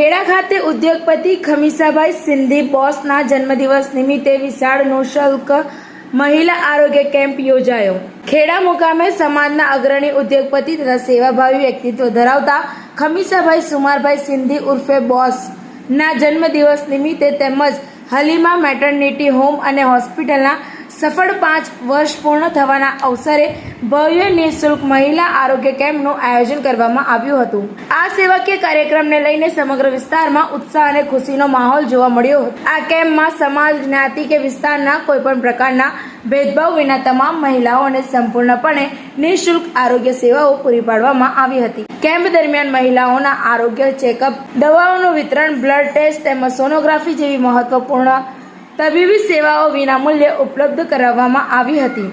ખેડા ખાતે ઉદ્યોગપતિ ખમીસાભાઈ સિંધી બોસના જન્મદિવસ નિમિત્તે વિશાળ નિઃશુલ્ક મહિલા આરોગ્ય કેમ્પ યોજાયો। ખેડા મુકામે સમાજના અગ્રણી ઉદ્યોગપતિ તથા સેવાભાવી વ્યક્તિત્વ ધરાવતા ખમીસાભાઈ સુમારભાઈ સિંધી ઉર્ફે બોસના જન્મદિવસ નિમિત્તે તેમજ હલીમા મેટર્નિટી હોમ અને હોસ્પિટલના સફળ 5 વર્ષ પૂર્ણ થવાના અવસરે ભવ્ય નિઃશુલ્ક મહિલા આરોગ્ય કેમ્પનું આયોજન કરવામાં આવ્યું હતું। આ સેવાકીય કાર્યક્રમને લઈને સમગ્ર વિસ્તારમાં ઉત્સાહ અને ખુશીનો માહોલ જોવા મળ્યો હતો। આ કેમ્પમાં સમાજ, જ્ઞાતિ કે વિસ્તારના કોઈપણ પ્રકારના ભેદભાવ વિના તમામ મહિલાઓને સંપૂર્ણપણે નિઃશુલ્ક આરોગ્ય સેવાઓ પૂરી પાડવામાં આવી હતી। કેમ્પ દરમિયાન મહિલાઓના આરોગ્ય ચેકઅપ, દવાઓનું વિતરણ, બ્લડ ટેસ્ટ તેમજ સોનોગ્રાફી જેવી મહત્વપૂર્ણ તબીબી સેવાઓ વિનામૂલ્યે ઉપલબ્ધ કરાવવામાં આવી હતી।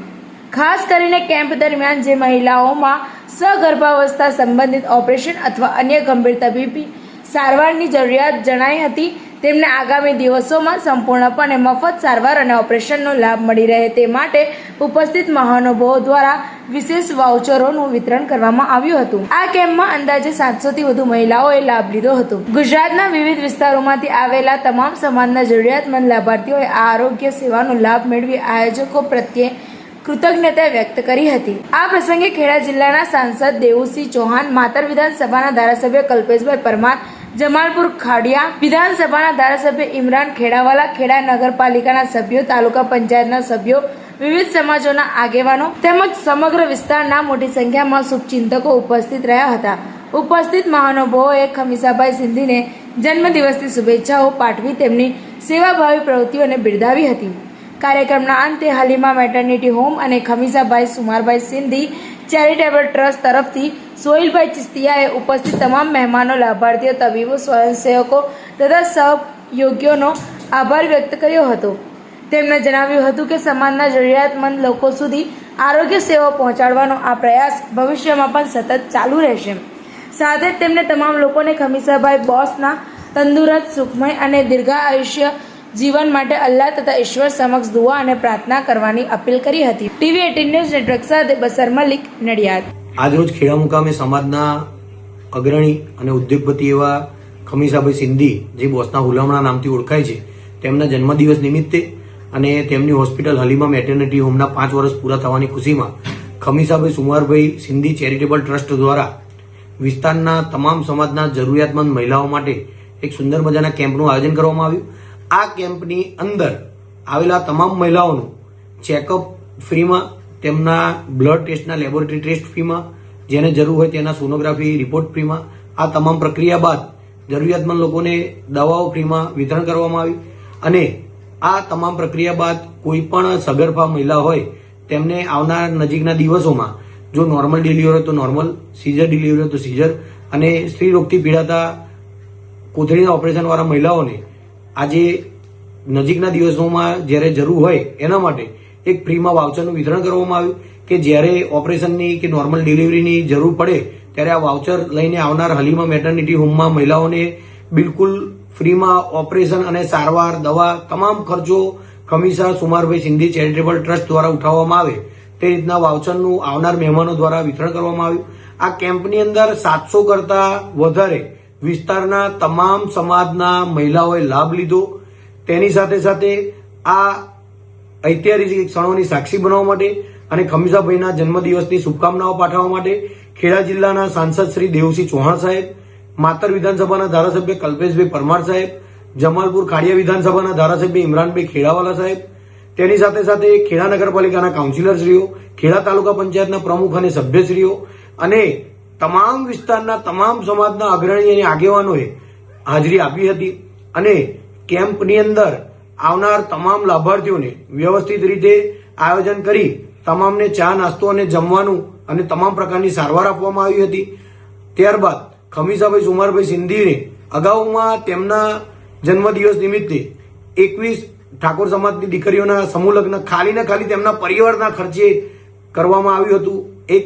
ખાસ કરીને કેમ્પ દરમિયાન જે મહિલાઓમાં સગર્ભાવસ્થા સંબંધિત ઓપરેશન અથવા અન્ય ગંભીર તબીબી સારવારની જરૂરિયાત જણાઈ હતી તેમને આગામી દિવસોમાં સંપૂર્ણપણે મફત સારવાર અને ઓપરેશનનો લાભ મળી રહે તે માટે ઉપસ્થિત મહાનુભાવો દ્વારા વિશેષ વાઉચરોનું વિતરણ કરવામાં આવ્યું હતું। આ કેમ્પમાં અંદાજે 700 થી વધુ મહિલાઓએ લાભ લીધો હતો। ગુજરાતના વિવિધ વિસ્તારોમાંથી આવેલા તમામ સમાજના જરૂરિયાતમંદ લાભાર્થીઓએ આ આરોગ્ય સેવાનો લાભ મેળવી આયોજકો પ્રત્યે કૃતજ્ઞતા વ્યક્ત કરી હતી। આ પ્રસંગે ખેડા જિલ્લાના સાંસદ દેવુસિંહ ચૌહાણ, માતર વિધાનસભાના ધારાસભ્ય કલ્પેશભાઈ પરમાર, જમાલપુર ખાડિયા વિધાનસભાના ધારાસભ્ય ઇમરાન ખેડાવાલા, ખેડા નગરપાલિકાના સભ્યો, તાલુકા પંચાયતના સભ્યો, વિવિધ સમાજોના આગેવાનો તેમજ સમગ્ર વિસ્તારના મોટી સંખ્યામાં શુભચિંતકો ઉપસ્થિત રહ્યા હતા। ઉપસ્થિત મહાનુભાવોએ ખમીસાભાઈ સિંધીને જન્મદિવસની શુભેચ્છાઓ પાઠવી તેમની સેવાભાવી પ્રવૃત્તિઓને બિરદાવી હતી। કાર્યક્રમના અંતે હલીમા મેટર્નિટી હોમ અને ખમીસાભાઈ સુમારભાઈ સિંધી ચેરિટેબલ ટ્રસ્ટ તરફથી સોહિલભાઈ ચિસ્તિયાએ ઉપસ્થિત તમામ મહેમાનો, લાભાર્થીઓ, તબીબો, સ્વયંસેવકો તથા સહયોગીઓનો આભાર વ્યક્ત કર્યો હતો। તેમણે જણાવ્યું હતું કે સમાજના જરૂરિયાતમંદ લોકો સુધી આરોગ્ય સેવાઓ પહોંચાડવાનો આ પ્રયાસ ભવિષ્યમાં પણ સતત ચાલુ રહેશે। સાથે જ તેમણે તમામ લોકોને ખમીસાભાઈ બોસના તંદુરસ્ત, સુખમય અને દીર્ઘાયુષ્ય જીવન માટે અલ્લાહ તથા ઈશ્વર સમક્ષ દુઆ અને પ્રાર્થના કરવાની અપીલ કરી હતી। ટીવી 18 ન્યૂઝ નેટવર્ક સાથે બસર મલિક, નડિયાદ। આજરોજ ખેડા મુકામે સમાજના અગ્રણી અને ઉદ્યોગપતિ એવા ખમીસાભાઈ સિંધી, જે બોસના હુલામણા નામથી ઓળખાય છે, તેમના જન્મદિવસ નિમિત્તે અને તેમની હોસ્પિટલ હલીમા મેટર્નિટી હોમના 5 વર્ષ પૂરા થવાની ખુશીમાં ખમીસાભાઈ સુમારભાઈ સિંધી ચેરિટેબલ ટ્રસ્ટ દ્વારા વિસ્તારના તમામ સમાજના જરૂરિયાતમંદ મહિલાઓ માટે એક સુંદર મજાના કેમ્પનું આયોજન કરવામાં આવ્યું। આ કેમ્પની અંદર આવેલા તમામ મહિલાઓનું ચેકઅપ ફ્રીમાં, તેમના બ્લડ ટેસ્ટના લેબોરેટરી ટેસ્ટ ફ્રીમાં, જેને જરૂર હોય તેના સોનોગ્રાફી રિપોર્ટ ફ્રીમાં, આ તમામ પ્રક્રિયા બાદ જરૂરિયાતમંદ લોકોને દવાઓ ફ્રીમાં વિતરણ કરવામાં આવી। અને આ તમામ પ્રક્રિયા બાદ કોઈ પણ સગર્ભા મહિલા હોય તેમને આવનાર નજીકના દિવસોમાં જો નોર્મલ ડિલિવરી હોય તો નોર્મલ, સીઝર ડિલિવરી હોય તો સીઝર, અને સ્ત્રી રોગથી પીડાતા કોથળીના ઓપરેશન વાળા મહિલાઓને આજે નજીકના દિવસોમાં જ્યારે જરૂર હોય એના માટે એક ફ્રીમાં વાઉચરનું વિતરણ કરવામાં આવ્યું કે જ્યારે ઓપરેશનની કે નોર્મલ ડિલિવરીની જરૂર પડે ત્યારે આ વાઉચર લઈને આવનાર હલીમા મેટર્નિટી હોમમાં મહિલાઓને બિલકુલ ફ્રીમાં ઓપરેશન અને સારવાર, દવા, તમામ ખર્ચો ખમીસા સુમારભાઈ સિંધી ચેરિટેબલ ટ્રસ્ટ દ્વારા ઉઠાવવામાં આવે તે રીતના વાઉચરનું આવનાર મહેમાનો દ્વારા વિતરણ કરવામાં આવ્યું। આ કેમ્પની અંદર 700 કરતા વધારે વિસ્તારના તમામ સમાજના મહિલાઓએ લાભ લીધો। તેની સાથે સાથે આ ઐતિહાસિક ક્ષણોની સાક્ષી બનવા માટે અને ખમીસાભાઈના જન્મદિવસની શુભકામનાઓ પાઠવવા માટે ખેડા જિલ્લાના સાંસદ શ્રી દેવુસિંહ ચૌહાણ સાહેબ, માતર વિધાનસભાના ધારાસભ્ય કલ્પેશભાઈ પરમાર સાહેબ, જમાલપુર ખાડિયા વિધાનસભાના ધારાસભ્ય ઇમરાનભાઈ ખેડાવાલા સાહેબ, તેની સાથે સાથે ખેડા નગરપાલિકાના કાઉન્સિલરશ્રીઓ, ખેડા તાલુકા પંચાયતના પ્રમુખ અને સભ્યશ્રીઓ અને તમામ વિસ્તારના તમામ સમાજના અગ્રણી અને આગેવાનોએ હાજરી આપી હતી। અને કેમ્પની અંદર આવનાર તમામ લાભાર્થીઓને વ્યવસ્થિત રીતે આયોજન કરી તમામને ચા, નાસ્તો અને જમવાનું અને તમામ પ્રકારની સારવાર આપવામાં આવી હતી। ત્યારબાદ ખમીસાભાઈ સુમારભાઈ સિંધીને અગાઉમાં તેમના જન્મદિવસ નિમિત્તે 21 ઠાકોર સમાજની દીકરીઓના સમૂહ લગ્ન ખાલી ને ખાલી તેમના પરિવારના ખર્ચે કરવામાં આવ્યું હતું।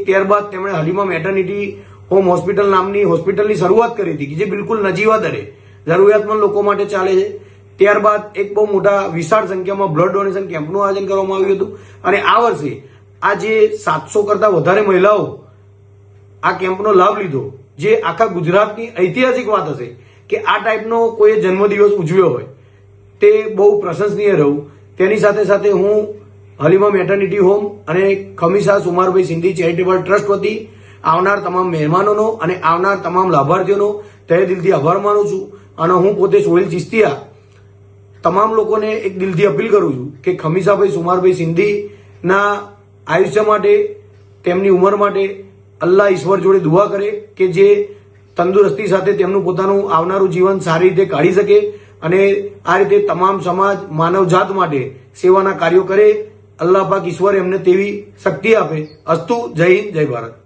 ત્યારબાદ તેમણે હલીમા મેટર્નિટી હોમ હોસ્પિટલ નામની હોસ્પિટલની શરૂઆત કરી હતી જે બિલકુલ નજીવા દરે જરૂરિયાતમંદ લોકો માટે ચાલે છે। ત્યારબાદ એક બહુ મોટા વિશાળ સંખ્યામાં બ્લડ ડોનેશન કેમ્પનું આયોજન કરવામાં આવ્યું હતું અને આ વર્ષે આ જે 700 કરતા વધારે મહિલાઓ આ કેમ્પનો લાભ લીધો, જે આખા ગુજરાતની ઐતિહાસિક વાત હશે કે આ ટાઈપનો કોઈ જન્મદિવસ ઉજવ્યો હોય તે બહુ પ્રશંસનીય રહ્યું. તેની સાથે સાથે હું હલીમા મેટર્નિટી હોમ અને ખમીસા સુમારભાઈ સિંધી ચેરિટેબલ ટ્રસ્ટ વતી આવનાર તમામ મહેમાનોનો અને આવનાર તમામ લાભાર્થીઓનો તહે દિલથી આભાર માનું છું. અને હું પોતે સોહેલ ચિસ્તિયા તમામ લોકોને એક દિલથી અપીલ કરું છું કે ખમીસાભાઈ સુમારભાઈ સિંધીના આયુષ્ય માટે, તેમની ઉંમર માટે અલ્લાહ ઈશ્વર જોડે દુઆ કરે કે જે તંદુરસ્તી સાથે તેમનું પોતાનું આવનારું જીવન સારી રીતે કાઢી શકે અને આ રીતે તમામ સમાજ, માનવજાત માટે સેવાના કાર્યો કરે. અલ્લાહ પાક ઈશ્વર એમને તેવી શક્તિ આપે. અસ્તુ. જય હિન્દ, જય ભારત.